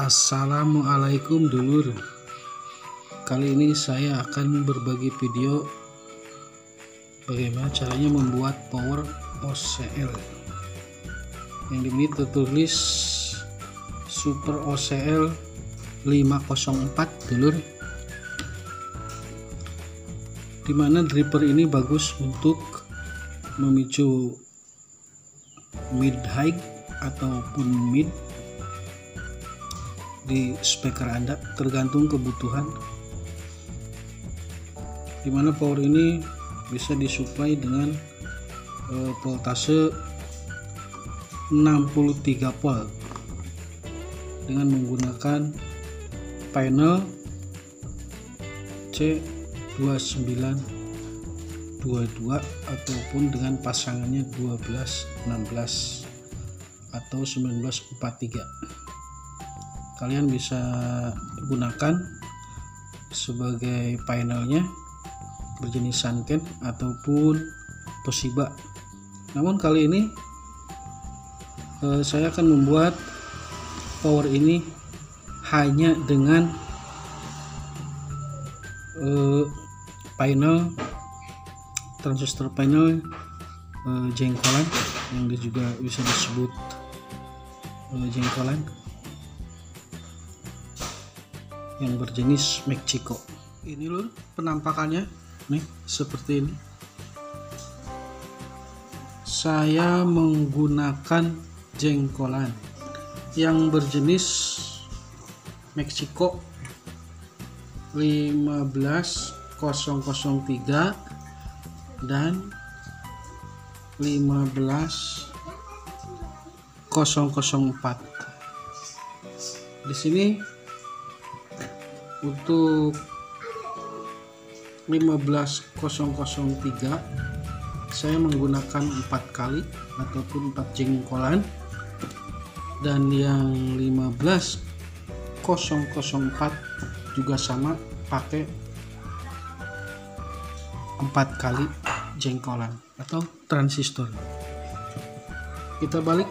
Assalamualaikum dulur. Kali ini saya akan berbagi video bagaimana caranya membuat power OCL yang ini tertulis Super OCL 504 dulur, dimana dripper ini bagus untuk memicu mid high ataupun mid di speaker Anda, tergantung kebutuhan, dimana power ini bisa disuplai dengan voltase 63 volt dengan menggunakan panel C2922 ataupun dengan pasangannya 1216 atau 1943. Kalian bisa gunakan sebagai panelnya berjenis Sanken ataupun Toshiba. Namun kali ini saya akan membuat power ini hanya dengan panel transistor panel jengkolan, yang juga bisa disebut jengkolan, yang berjenis Mexico. Ini loh penampakannya nih, seperti ini. Saya menggunakan jengkolan yang berjenis Mexico 15003 dan 15004. Di sini untuk 15003 saya menggunakan 4 kali ataupun 4 jengkolan, dan yang 15004 juga sama, pakai 4 kali jengkolan atau transistor. Kita balik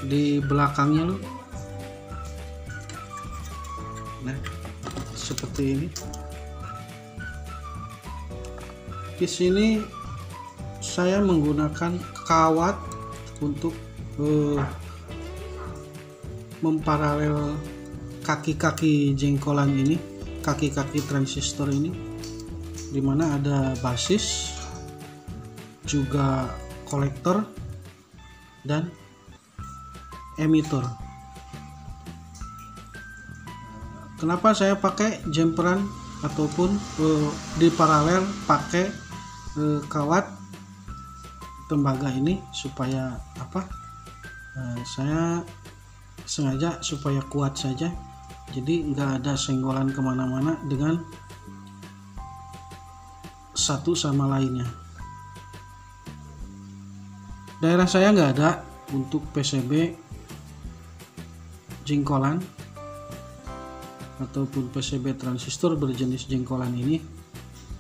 di belakangnya loh. Nah, seperti ini. Di sini saya menggunakan kawat untuk memparalel kaki-kaki jengkolan ini, kaki-kaki transistor ini, dimana ada basis, juga kolektor dan emitor. Kenapa saya pakai jemperan ataupun di paralel pakai kawat tembaga ini supaya apa? Saya sengaja supaya kuat saja, jadi nggak ada senggolan kemana-mana dengan satu sama lainnya. Daerah saya nggak ada untuk PCB jengkolan ataupun PCB transistor berjenis jengkolan ini,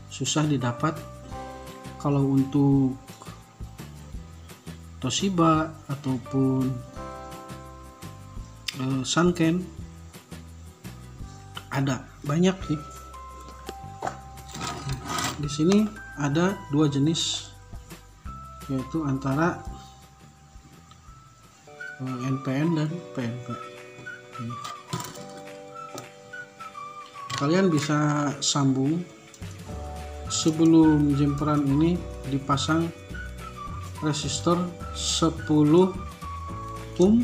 susah didapat. Kalau untuk Toshiba ataupun Sanken ada banyak nih. Di sini ada 2 jenis, yaitu antara NPN dan PNP. Kalian bisa sambung sebelum jemperan ini dipasang resistor 10 ohm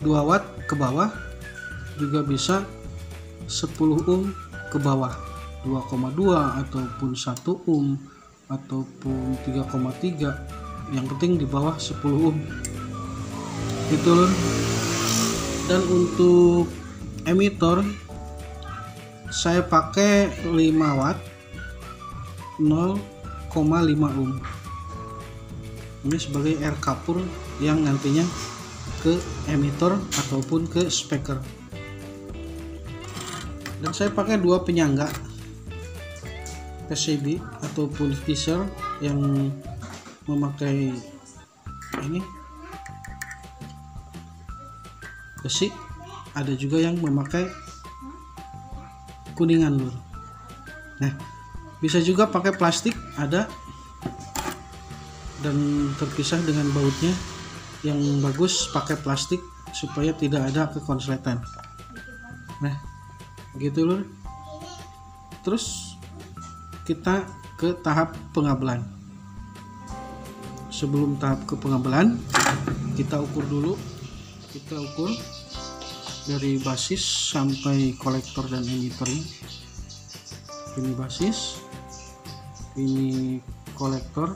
2 watt ke bawah, juga bisa 10 ohm ke bawah 2,2 ataupun 1 ohm ataupun 3,3, yang penting di bawah 10 ohm gitu loh. Dan untuk emitor saya pakai 5 watt 0,5 ohm. Ini sebagai air kapur yang nantinya ke emitor ataupun ke speaker. Dan saya pakai 2 penyangga PCB ataupun Fisher yang memakai ini besi ada juga yang memakai kuningan lur. Nah, bisa juga pakai plastik ada, dan terpisah dengan bautnya. Yang bagus pakai plastik supaya tidak ada kekonsletan. Nah, gitu lur. Terus kita ke tahap pengabelan. Sebelum tahap ke pengabelan, kita ukur dulu. Kita ukur dari basis sampai kolektor dan emitornya. Ini basis, ini kolektor,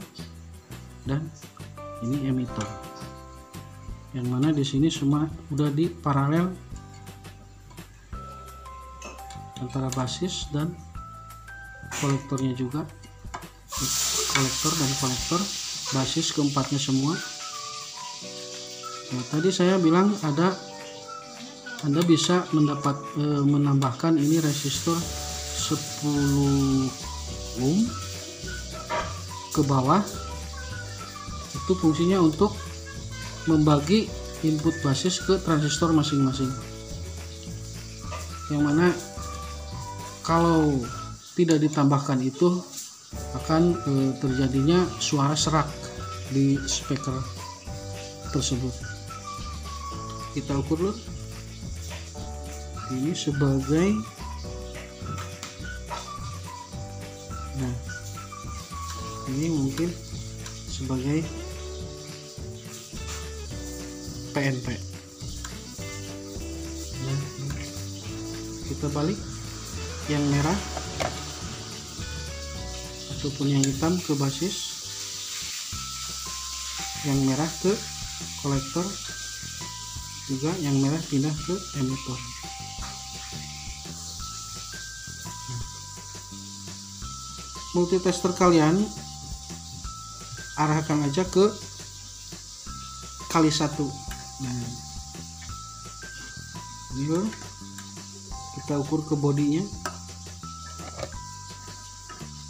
dan ini emitor. Yang mana di sini semua udah di paralel antara basis dan kolektornya juga. Kolektor dan kolektor, basis keempatnya semua. Nah, tadi saya bilang Anda bisa menambahkan ini resistor 10 ohm ke bawah. Itu fungsinya untuk membagi input basis ke transistor masing-masing, yang mana kalau tidak ditambahkan itu akan terjadinya suara serak di speaker tersebut. Kita ukur dulu. Ini sebagai, nah ini mungkin sebagai PNP. Nah, kita balik yang merah ataupun yang hitam ke basis, yang merah ke kolektor, juga yang merah pindah ke emitor. Nah, multitester kalian arahkan aja ke kali 1. Nah, ini loh, kita ukur ke bodinya,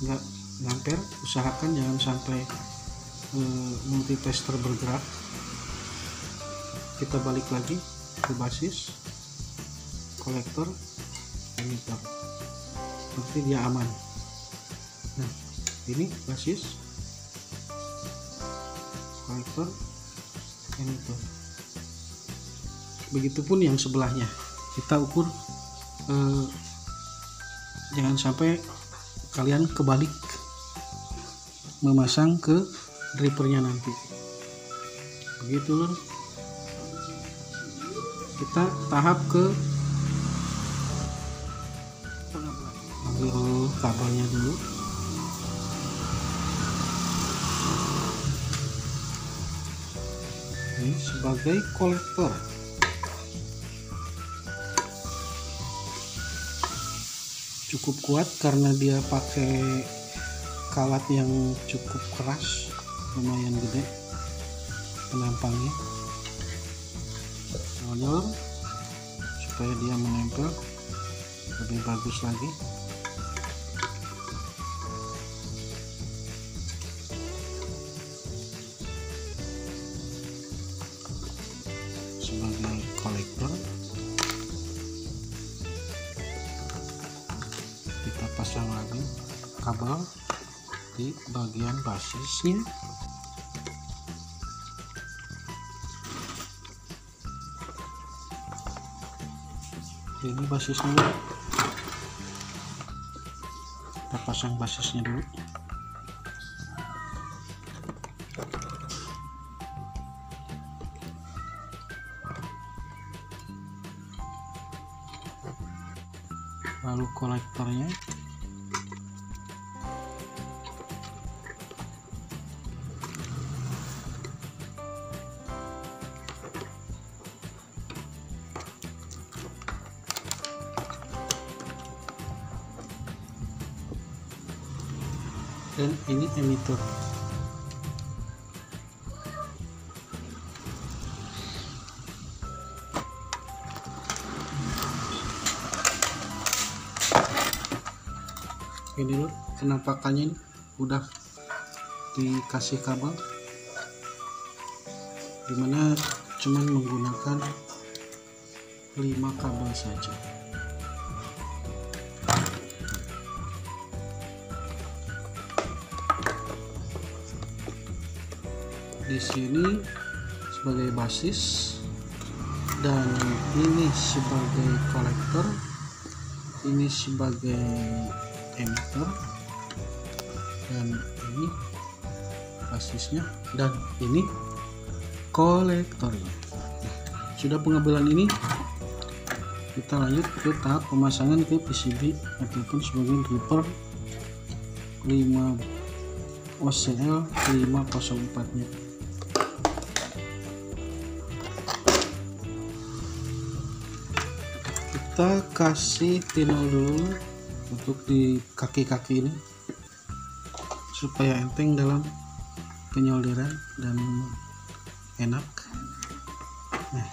nggak ngamper, usahakan jangan sampai multitester bergerak. Kita balik lagi ke basis, kolektor, emitor, berarti dia aman. Nah, ini basis, kolektor, emitor. Begitupun yang sebelahnya, kita ukur, jangan sampai kalian kebalik memasang ke drivernya nanti. Begitu loh. Kita tahap ke ambil kabelnya dulu. Ini sebagai kolektor. Cukup kuat karena dia pakai kawat yang cukup keras, lumayan gede penampangnya. Nyolor supaya dia menempel lebih bagus lagi. Sebagai kolektor, kita pasang lagi kabel di bagian basisnya. Ini basisnya dulu. Kita pasang basisnya dulu. Lalu kolektornya. Dan ini emitor. Ini loh penampakannya, udah dikasih kabel, dimana cuman menggunakan 5 kabel saja. Di sini sebagai basis dan ini sebagai kolektor, ini sebagai emitter, dan ini basisnya, dan ini kolektornya. Sudah pengambilan ini, kita lanjut ke tahap pemasangan ke PCB ataupun sebagai driver 5 OCL 504 nya. Kita kasih tinol dulu untuk di kaki-kaki ini supaya enteng dalam penyolderan dan enak. Nah,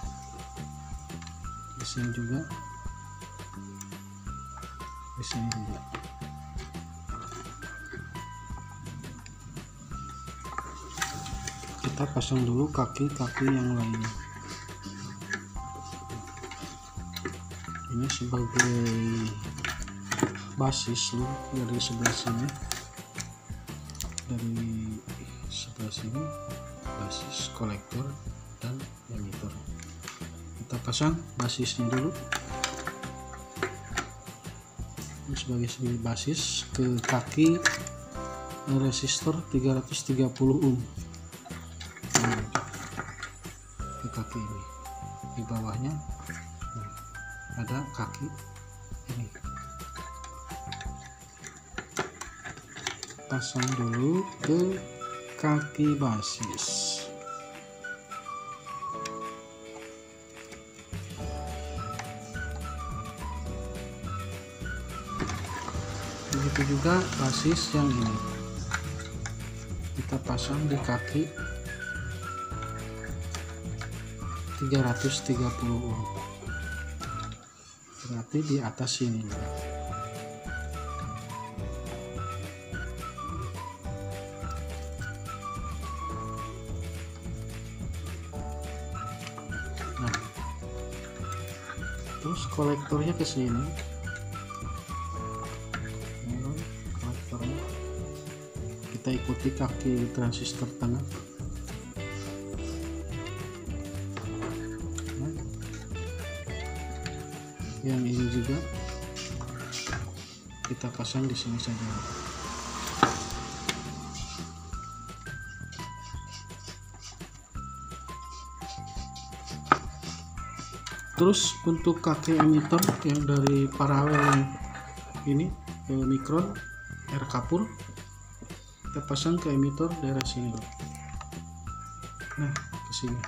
di sini juga, di sini juga. Kita pasang dulu kaki-kaki yang lainnya. Ini sebagai basis dari sebelah sini, dari sebelah sini basis, kolektor, dan emitter. Kita pasang basisnya dulu. Ini sebagai basis ke kaki resistor 330 ohm. Ke kaki ini, di bawahnya ada kaki ini. Pasang dulu ke kaki basis. Begitu juga basis yang ini, kita pasang di kaki 330 ohm, berarti di atas sini. Nah, terus kolektornya ke sini. Kolektornya kita ikuti kaki transistor tengah. Yang ini juga kita pasang di sini saja. Terus untuk kaki emitter yang dari paralel ini ke mikron R kapur, kita pasang ke emitter daerah sini dulu. Nah, ke sini.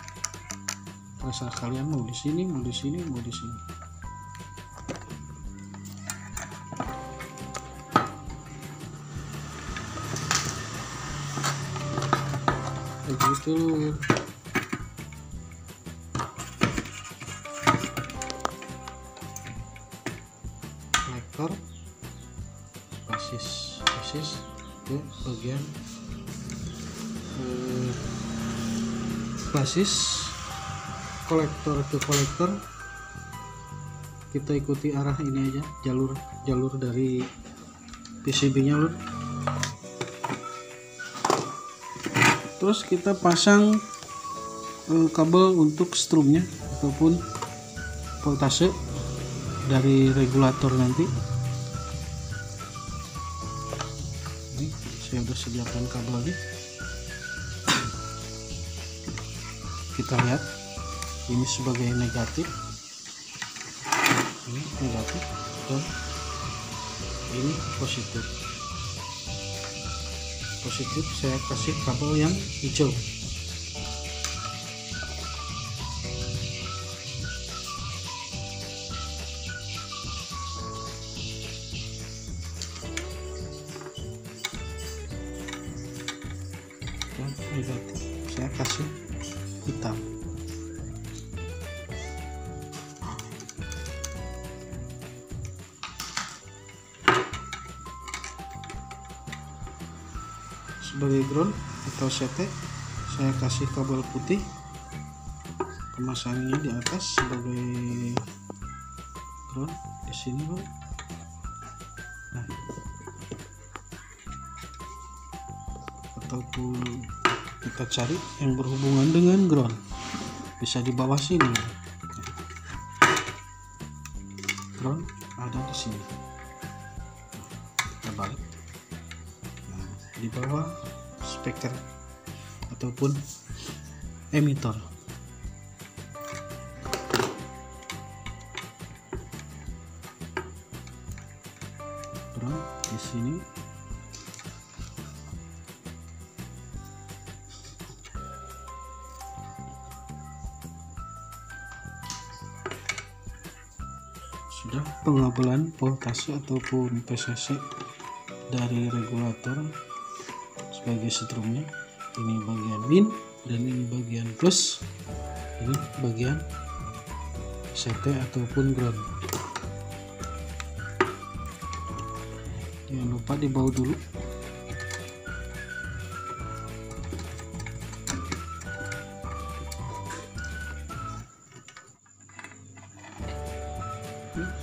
Terserah kalian mau di sini, mau di sini, mau di sini. Begitu. Kolektor, basis ke bagian basis, kolektor ke kolektor. Kita ikuti arah ini aja, jalur dari PCB nya lur. Terus kita pasang kabel untuk strumnya ataupun voltase dari regulator nanti. Ini saya udah sediakan kabel lagi. Kita lihat, ini sebagai negatif, ini negatif, dan ini positif. Positif saya kasih kabel yang hijau. Dan negatif saya kasih hitam. Sebagai ground atau CT saya kasih kabel putih, pemasangannya di atas sebagai ground di sini Lur. Nah, ataupun kita cari yang berhubungan dengan ground bisa di bawah sini. Ground ada di sini. Kita balik. Nah, di bawah speaker ataupun emitor. Ground di sini. Sudah pengabelan voltase ataupun PCC dari regulator sebagai setrumnya. Ini bagian min dan ini bagian plus, ini bagian CT ataupun ground. Jangan lupa dibaut dulu.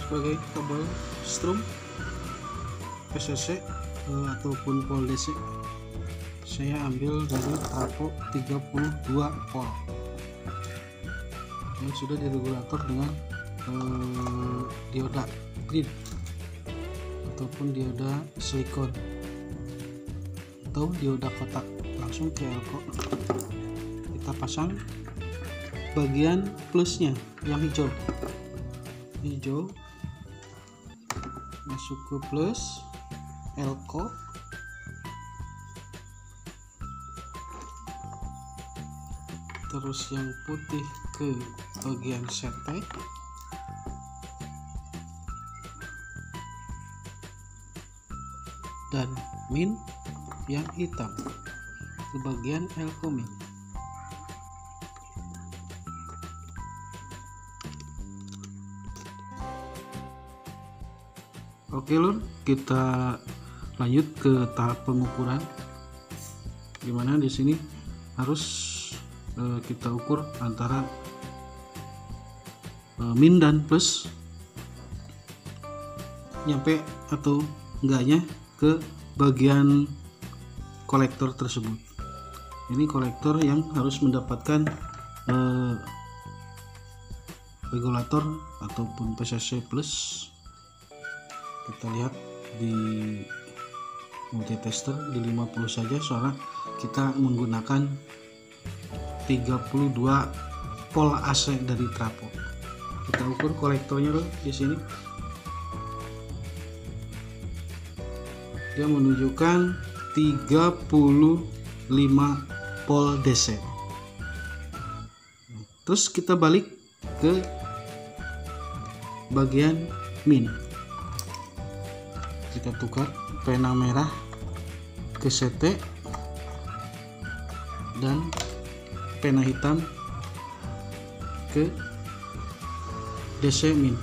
Sebagai kabel strum PCC ataupun pol DC, saya ambil dari trafo 32 volt yang sudah diregulator dengan dioda green ataupun dioda silikon atau dioda kotak. Langsung ke elko kita pasang bagian plusnya yang hijau masuk ke plus elko, terus yang putih ke bagian CT, dan min yang hitam ke bagian elko min. Oke Lur, kita lanjut ke tahap pengukuran, dimana di sini harus kita ukur antara min dan plus nyampe atau enggaknya ke bagian kolektor tersebut. Ini kolektor yang harus mendapatkan regulator ataupun PCC plus. Kita lihat di multitester di 50 saja, soalnya kita menggunakan 32 pol AC dari trafo. Kita ukur kolektornya loh di sini. Dia menunjukkan 35 pol DC. Terus kita balik ke bagian min. Kita tukar pena merah ke CT dan pena hitam ke DC min.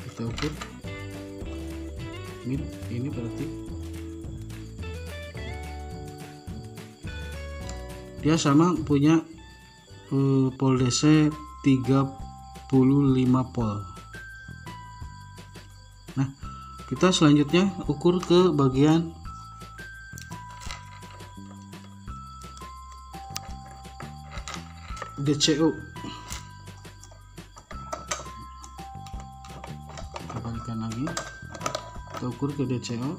Kita ukur min ini berarti dia sama punya pol DC 35 pol. Nah, kita selanjutnya ukur ke bagian DCO. Kita balikan lagi, kita ukur ke DCO.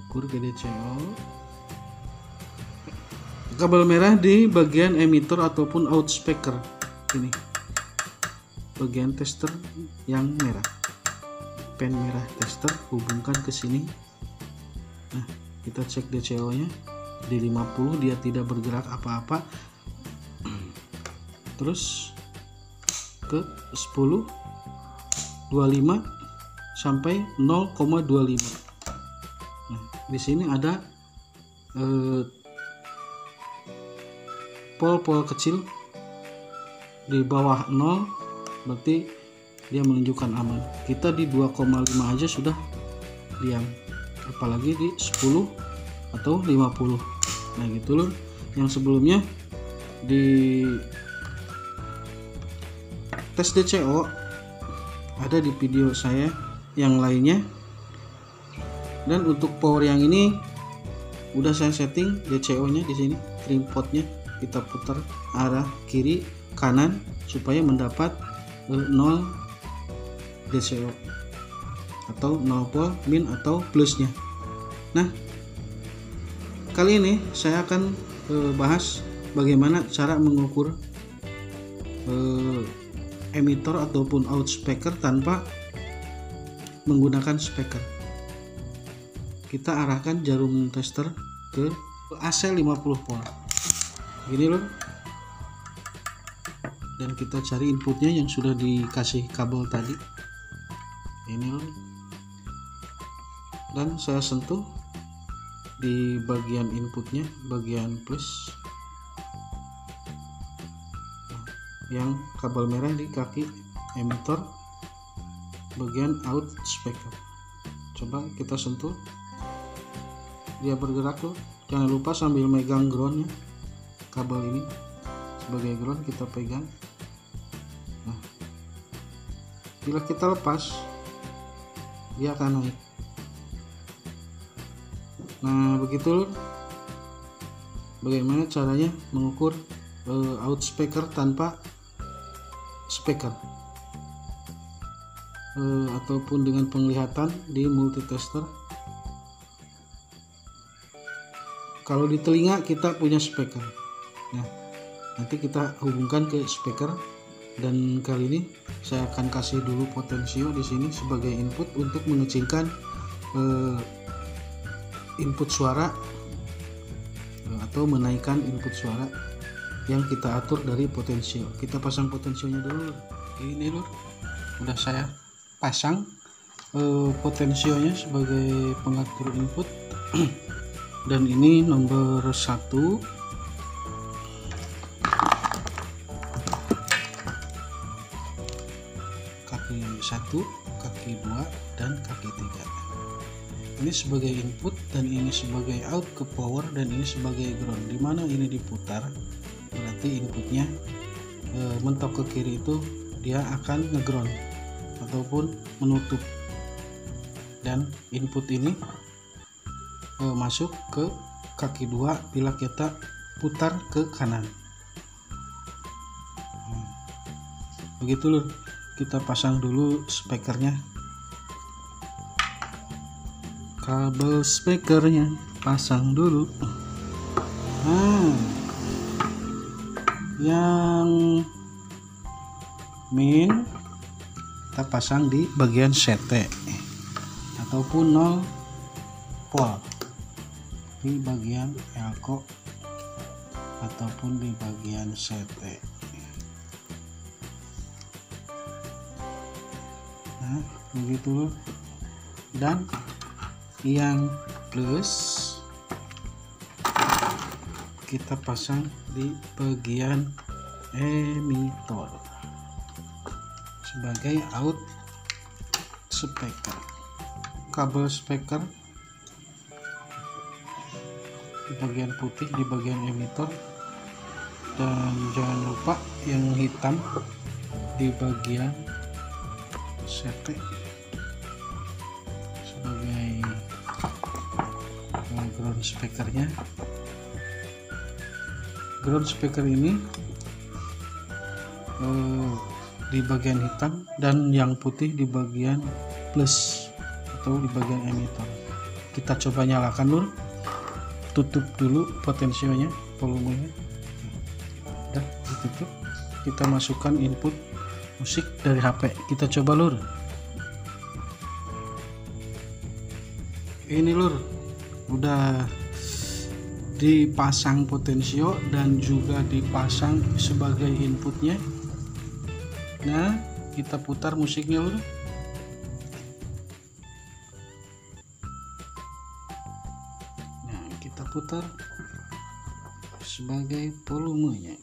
Ukur ke DCO. Kabel merah di bagian emitter ataupun out speaker. Ini bagian tester yang merah, pen merah tester, hubungkan ke sini. Nah, kita cek DCO nya di 50, dia tidak bergerak apa-apa. Terus ke 10, 25 sampai 0,25. Nah, di sini ada pol-pol kecil di bawah 0, berarti dia menunjukkan aman. Kita di 2,5 aja sudah diam, apalagi di 10 atau 50. Nah gitu lur, yang sebelumnya di tes DCO ada di video saya yang lainnya, dan untuk power yang ini udah saya setting DCO nya di sini, trim potnya kita putar arah kiri kanan supaya mendapat 0 DCO atau 0 volt min atau plusnya. Nah kali ini saya akan bahas bagaimana cara mengukur emitter ataupun out speaker tanpa menggunakan speaker. Kita arahkan jarum tester ke AC 50 volt gini loh, dan kita cari inputnya yang sudah dikasih kabel tadi ini loh, dan saya sentuh di bagian inputnya, bagian plus yang kabel merah di kaki emitter, bagian out speaker. Coba kita sentuh, dia bergerak tuh. Jangan lupa sambil megang groundnya, kabel ini sebagai ground kita pegang. Nah bila kita lepas dia akan naik. Nah begitu bagaimana caranya mengukur out speaker tanpa speaker ataupun dengan penglihatan di multitester. Kalau di telinga kita punya speaker, nah nanti kita hubungkan ke speaker, dan kali ini saya akan kasih dulu potensio di sini sebagai input untuk mengecilkan input suara atau menaikkan input suara yang kita atur dari potensio. Kita pasang potensionya dulu. Ini lur, udah saya pasang potensionya sebagai pengatur input dan ini nomor 1, kaki 1, kaki 2, dan kaki 3. Ini sebagai input dan ini sebagai out ke power, dan ini sebagai ground. Dimana ini diputar berarti inputnya mentok ke kiri itu dia akan ngeground ataupun menutup, dan input ini masuk ke kaki 2 bila kita putar ke kanan. Begitu loh, kita pasang dulu speakernya, kabel speakernya pasang dulu. Yang min kita pasang di bagian CT ataupun 0 volt di bagian elko ataupun di bagian CT. Nah begitu loh, dan yang plus kita pasang di bagian emitter sebagai out speaker. Kabel speaker di bagian putih di bagian emitter, dan jangan lupa yang hitam di bagian CT sebagai ground speakernya. Ground speaker ini di bagian hitam dan yang putih di bagian plus atau di bagian emitter. Kita coba nyalakan dulu, tutup dulu potensionya, volumenya udah ditutup. Kita masukkan input musik dari HP, kita coba lur. Ini lur, udah dipasang potensio dan juga dipasang sebagai inputnya. Nah kita putar musiknya lur. Nah kita putar sebagai volumenya.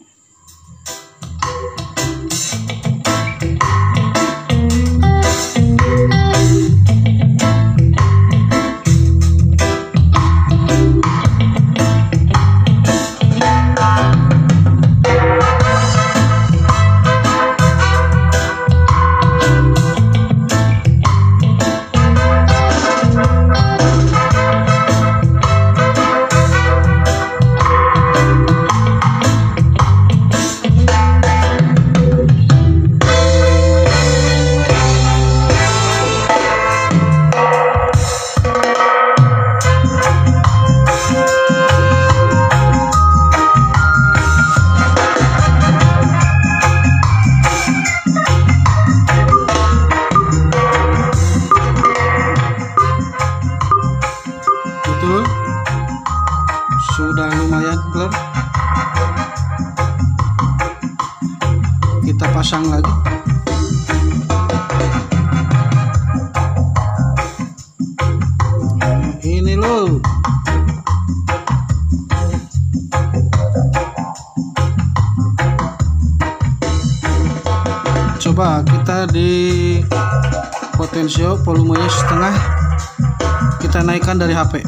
pasang lagi. Ini loh. Coba kita di potensio volumenya setengah, kita naikkan dari HP.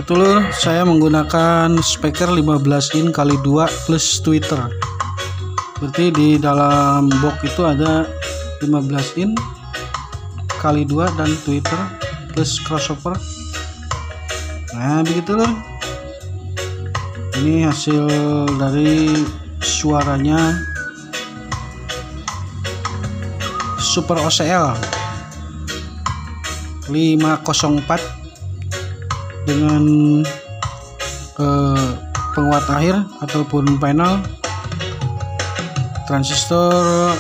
Betul, saya menggunakan speaker 15 in kali 2 plus tweeter. Berarti di dalam box itu ada 15 in kali 2 dan tweeter plus crossover. Nah, begitu loh. Ini hasil dari suaranya Super OCL 504 dengan penguat akhir ataupun panel transistor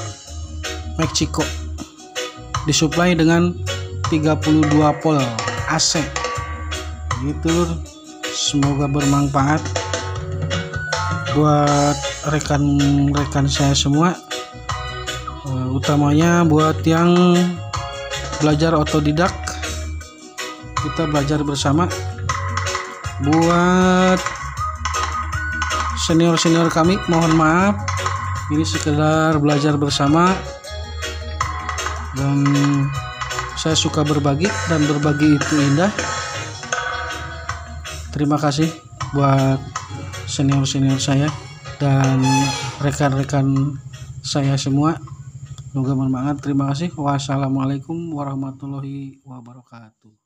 Mexico, disuplai dengan 32 volt AC. Gitu. Semoga bermanfaat buat rekan-rekan saya semua, utamanya buat yang belajar otodidak. Kita belajar bersama. Buat senior-senior kami, mohon maaf, ini sekedar belajar bersama, dan saya suka berbagi, dan berbagi itu indah. Terima kasih buat senior-senior saya dan rekan-rekan saya semua. Semoga bermanfaat. Terima kasih. Wassalamualaikum warahmatullahi wabarakatuh.